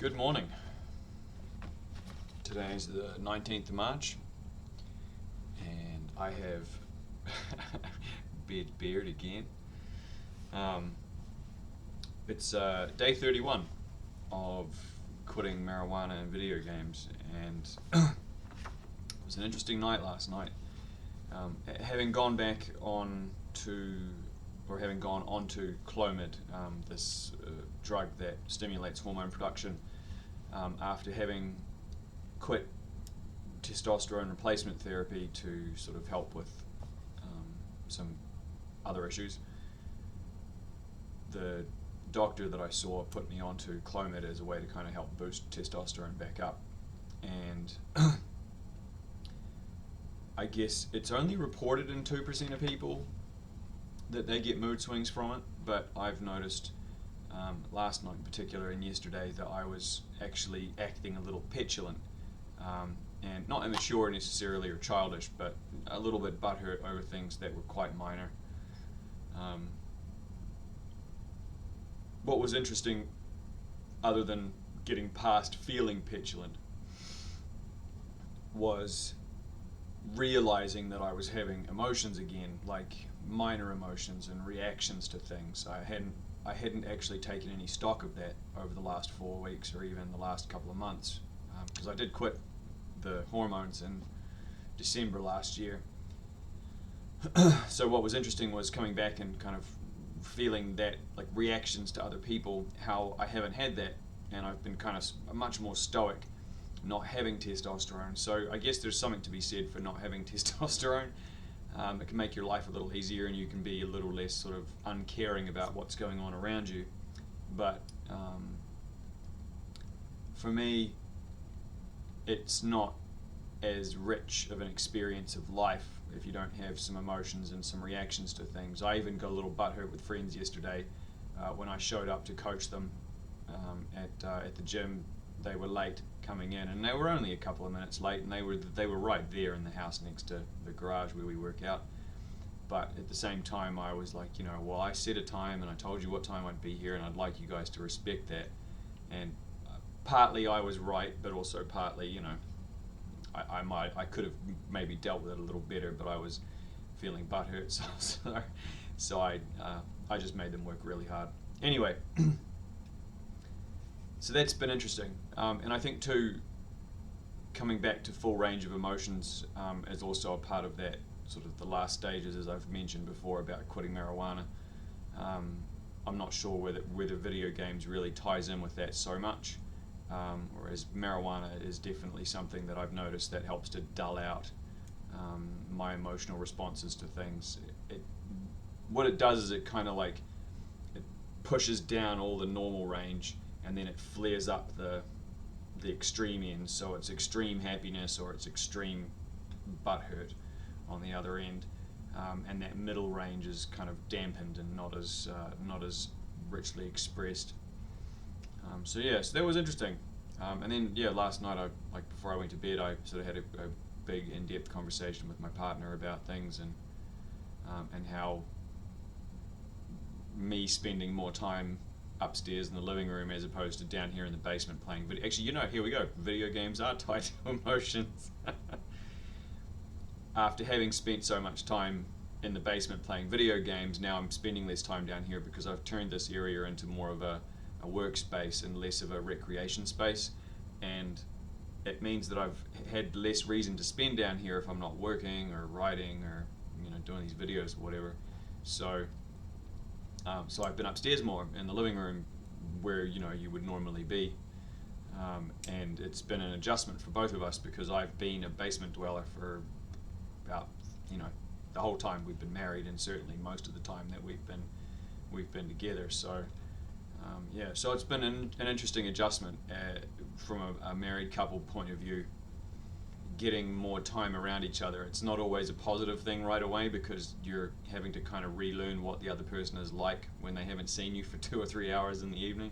Good morning. Today is the 19th of March, and I have beard again. It's day 31 of quitting marijuana and video games, and it was an interesting night last night. Having gone back on to, or having gone onto Clomid, this drug that stimulates hormone production, after having quit testosterone replacement therapy to sort of help with some other issues. The doctor that I saw put me onto Clomid as a way to kind of help boost testosterone back up, and I guess it's only reported in 2% of people that they get mood swings from it, but I've noticed last night in particular and yesterday that I was actually acting a little petulant, and not immature necessarily or childish, but a little bit butthurt over things that were quite minor. What was interesting, other than getting past feeling petulant, was realizing that I was having emotions again, like minor emotions and reactions to things. I hadn't actually taken any stock of that over the last 4 weeks or even the last couple of months, because I did quit the hormones in December last year. So what was interesting was coming back and kind of feeling that, like, reactions to other people, how I haven't had that, and I've been kind of much more stoic not having testosterone. So I guess there's something to be said for not having testosterone. It can make your life a little easier, and you can be a little less sort of uncaring about what's going on around you. But for me, it's not as rich of an experience of life if you don't have some emotions and some reactions to things. I even got a little butthurt with friends yesterday when I showed up to coach them at the gym. They were late coming in, and they were only a couple of minutes late, and they were right there in the house next to the garage where we work out. But at the same time, I was like, well, I set a time and I told you what time I'd be here, and I'd like you guys to respect that. And partly I was right, but also partly, I could have maybe dealt with it a little better, but I was feeling butthurt, so I just made them work really hard. Anyway. So that's been interesting, and I think too, coming back to full range of emotions is also a part of that sort of the last stages, as I've mentioned before, about quitting marijuana. I'm not sure whether video games really ties in with that so much, whereas marijuana is definitely something that I've noticed that helps to dull out my emotional responses to things. What it does is it kind of like it pushes down all the normal range, and then it flares up the extreme end, so it's extreme happiness or it's extreme butthurt on the other end, and that middle range is kind of dampened and not as richly expressed. So that was interesting. And then last night, before I went to bed, I sort of had a big in-depth conversation with my partner about things, and how me spending more time upstairs in the living room as opposed to down here in the basement playing video. Actually, here we go. Video games are tied to emotions. After having spent so much time in the basement playing video games, now I'm spending less time down here because I've turned this area into more of a workspace and less of a recreation space, and it means that I've had less reason to spend down here if I'm not working or writing or doing these videos or whatever. So I've been upstairs more in the living room where you would normally be, and it's been an adjustment for both of us because I've been a basement dweller for about the whole time we've been married, and certainly most of the time that we've been together. So so it's been an interesting adjustment from a married couple point of view, getting more time around each other. It's not always a positive thing right away because you're having to kind of relearn what the other person is like when they haven't seen you for 2 or 3 hours in the evening.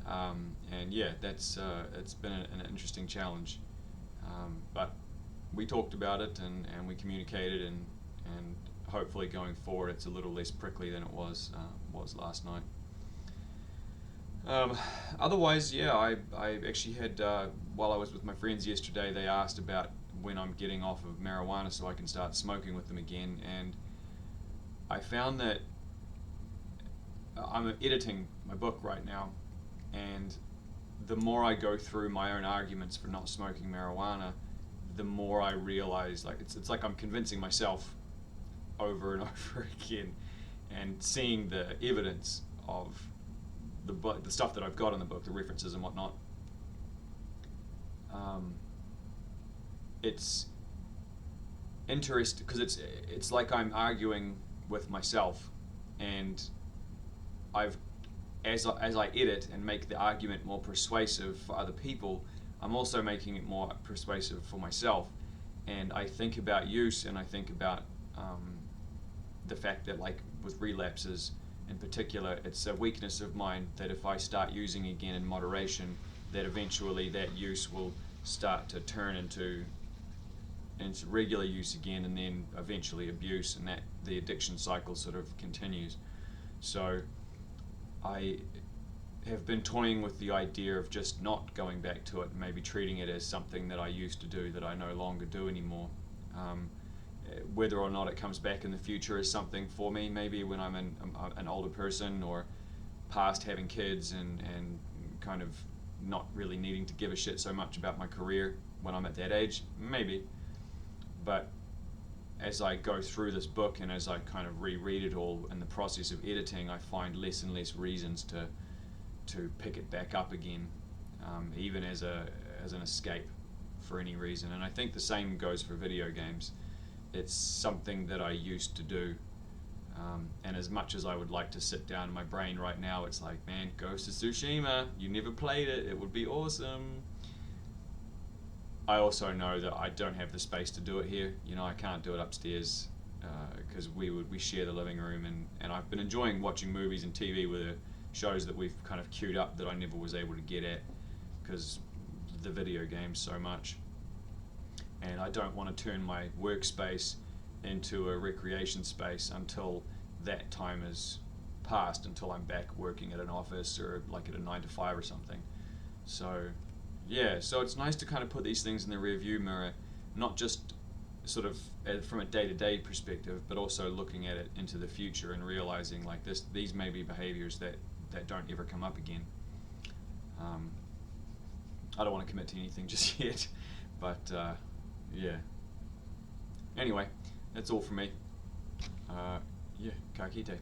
That's it's been an interesting challenge. But we talked about it and we communicated, and hopefully going forward it's a little less prickly than it was last night. Um, Otherwise, yeah, I actually had, while I was with my friends yesterday, they asked about when I'm getting off of marijuana so I can start smoking with them again, and I found that I'm editing my book right now, and the more I go through my own arguments for not smoking marijuana, the more I realize, like, it's like I'm convincing myself over and over again, and seeing the evidence of the book, the stuff that I've got in the book, the references and whatnot. Um, it's interesting because it's like I'm arguing with myself, and I've as I edit and make the argument more persuasive for other people, I'm also making it more persuasive for myself. And I think about use, and I think about the fact that, like with relapses in particular, it's a weakness of mine that if I start using again in moderation, that eventually that use will start to turn into regular use again, and then eventually abuse, and that the addiction cycle sort of continues. So I have been toying with the idea of just not going back to it, and maybe treating it as something that I used to do that I no longer do anymore. Whether or not it comes back in the future is something for me, maybe when I'm an older person, or past having kids, and kind of not really needing to give a shit so much about my career when I'm at that age, maybe. But as I go through this book, and as I kind of reread it all in the process of editing, I find less and less reasons to pick it back up again, even as an escape for any reason. And I think the same goes for video games. It's something that I used to do, and as much as I would like to sit down in my brain right now, it's like, man, Ghost of Tsushima, you never played it, it would be awesome. I also know that I don't have the space to do it here. You know, I can't do it upstairs, because we share the living room, and I've been enjoying watching movies and TV with the shows that we've kind of queued up that I never was able to get at because the video games so much. And I don't want to turn my workspace into a recreation space until that time is passed, until I'm back working at an office or like at a 9 to 5 or something. So yeah, so it's nice to kind of put these things in the rear view mirror, not just sort of from a day-to-day perspective, but also looking at it into the future and realizing, like, these may be behaviors that don't ever come up again. I don't want to commit to anything just yet, but yeah. Anyway, that's all from me. Yeah, ka kite.